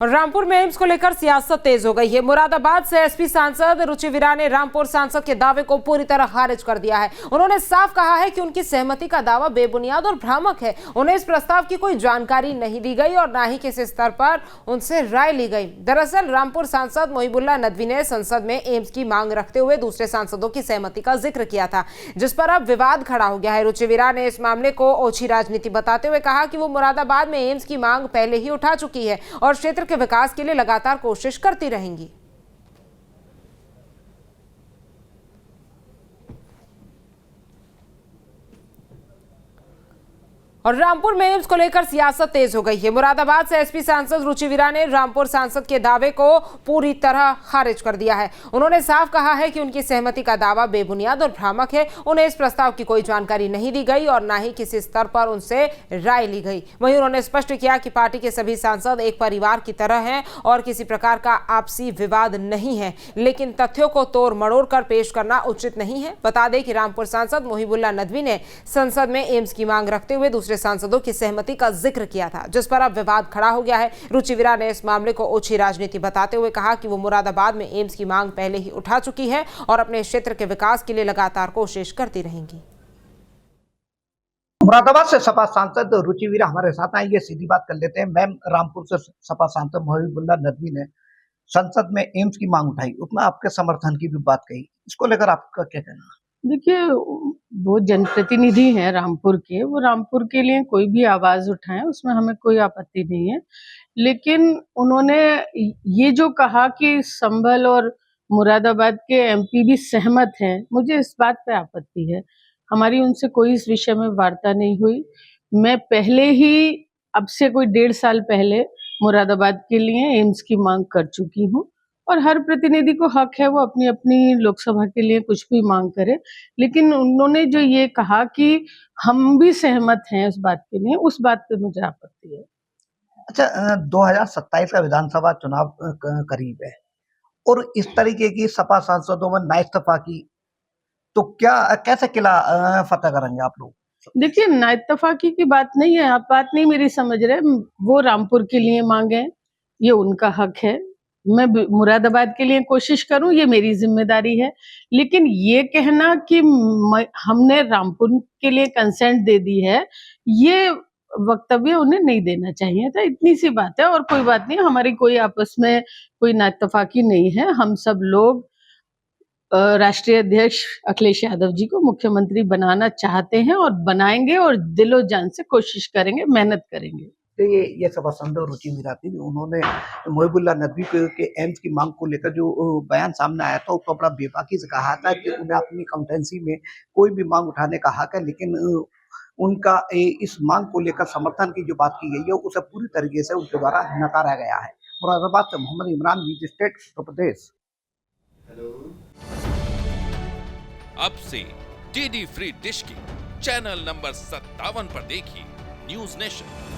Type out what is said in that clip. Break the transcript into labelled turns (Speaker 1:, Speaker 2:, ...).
Speaker 1: और रामपुर में एम्स को लेकर सियासत तेज हो गई है। मुरादाबाद से एसपी सांसद रुचि वीरा ने रामपुर सांसद के दावे को पूरी तरह खारिज कर दिया है। उन्होंने साफ कहा है कि उनकी सहमति का दावा बेबुनियाद और भ्रामक है। उन्हें इस प्रस्ताव की कोई जानकारी नहीं दी गई और न ही किसी स्तर पर उनसे राय ली गई। दरअसल रामपुर सांसद मोहिबुल्लाह नदवी ने संसद में एम्स की मांग रखते हुए दूसरे सांसदों की सहमति का जिक्र किया था, जिस पर अब विवाद खड़ा हो गया है। रुचि वीरा ने इस मामले को ओछी राजनीति बताते हुए कहा कि वो मुरादाबाद में एम्स की मांग पहले ही उठा चुकी है और क्षेत्र के विकास के लिए लगातार कोशिश करती रहेंगी। और रामपुर में एम्स को लेकर सियासत तेज हो गई है। मुरादाबाद से एसपी सांसद रुचि वीरा ने रामपुर सांसद के दावे को पूरी तरह खारिज कर दिया है। उन्होंने साफ कहा है कि उनकी सहमति का दावा बेबुनियाद और भ्रामक है। उन्हें इस प्रस्ताव की कोई जानकारी नहीं दी गई और न ही किसी स्तर पर उनसे राय ली गई। वहीं उन्होंने स्पष्ट किया कि पार्टी के सभी सांसद एक परिवार की तरह हैं और किसी प्रकार का आपसी विवाद नहीं है, लेकिन तथ्यों को तोड़ मड़ोड़ कर पेश करना उचित नहीं है। बता दें कि रामपुर सांसद मोहिबुल्लाह नदवी ने संसद में एम्स की मांग रखते हुए दूसरे सांसदों की सहमति का जिक्र किया था, जिस पर अब विवाद खड़ा हो गया है। रुचि वीरा ने इस मामले को ओछी राजनीति बताते हुए कहा कि वो मुरादाबाद में एम्स की मांग पहले ही उठा चुकी है और अपने क्षेत्र के विकास के लिए लगातार कोशिश करती रहेंगी।
Speaker 2: मुरादाबाद से सपा सांसद रुचि वीरा हमारे साथ आएंगे, सीधी बात कर लेते हैं। मैम, रामपुर से सपा सांसद मोहिबुल्लाह नदवी ने संसद में एम्स की मांग उठाई, उसमें आपके समर्थन की भी बात कही, इसको लेकर आपका क्या कहना?
Speaker 3: देखिए, वो जनप्रतिनिधि हैं रामपुर के, वो रामपुर के लिए कोई भी आवाज उठाएं, उसमें हमें कोई आपत्ति नहीं है। लेकिन उन्होंने ये जो कहा कि संभल और मुरादाबाद के एमपी भी सहमत हैं, मुझे इस बात पे आपत्ति है। हमारी उनसे कोई इस विषय में वार्ता नहीं हुई। मैं पहले ही अब से कोई 1.5 साल पहले मुरादाबाद के लिए एम्स की मांग कर चुकी हूँ और हर प्रतिनिधि को हक है वो अपनी अपनी लोकसभा के लिए कुछ भी मांग करे। लेकिन उन्होंने जो ये कहा कि हम भी सहमत हैं उस बात के लिए, उस बात पे मुझे आपत्ति है।
Speaker 2: अच्छा, 2027 का विधानसभा चुनाव करीब है और इस तरीके की सपा सांसदों में नाइस्तफा की, तो क्या कैसे किला फतेह करेंगे आप लोग?
Speaker 3: देखिए, नाइतफाकी की बात नहीं है, आप बात नहीं मेरी समझ रहे। वो रामपुर के लिए मांगे, ये उनका हक है। मैं मुरादाबाद के लिए कोशिश करूं, ये मेरी जिम्मेदारी है। लेकिन ये कहना कि हमने रामपुर के लिए कंसेंट दे दी है, ये वक्तव्य उन्हें नहीं देना चाहिए था। इतनी सी बात है और कोई बात नहीं। हमारी कोई आपस में कोई नाइतफाकी नहीं है। हम सब लोग राष्ट्रीय अध्यक्ष अखिलेश यादव जी को मुख्यमंत्री बनाना चाहते हैं और बनाएंगे और दिलो जान से कोशिश करेंगे, मेहनत करेंगे।
Speaker 2: तो ये सपा सांसद रुचि वीरा थी, उन्होंने मोहिबुल्लाह नदवी के एम्स की मांग को लेकर जो बयान सामने आया था, उसको बड़ा बेबाकी से कहा था कि उन्हें अपनी काउंटेंसी में कोई भी मांग उठाने का हक है, लेकिन उनका इस मांग को लेकर समर्थन की जो बात की गई है उसे पूरी तरीके से उनके द्वारा नकारा गया है। मुरादाबाद से मोहम्मद इमरान, न्यूज़ स्टेट, उत्तर प्रदेश।
Speaker 4: अब से डीडी फ्री डिश की चैनल नंबर 57 पर देखिए न्यूज़ नेशन।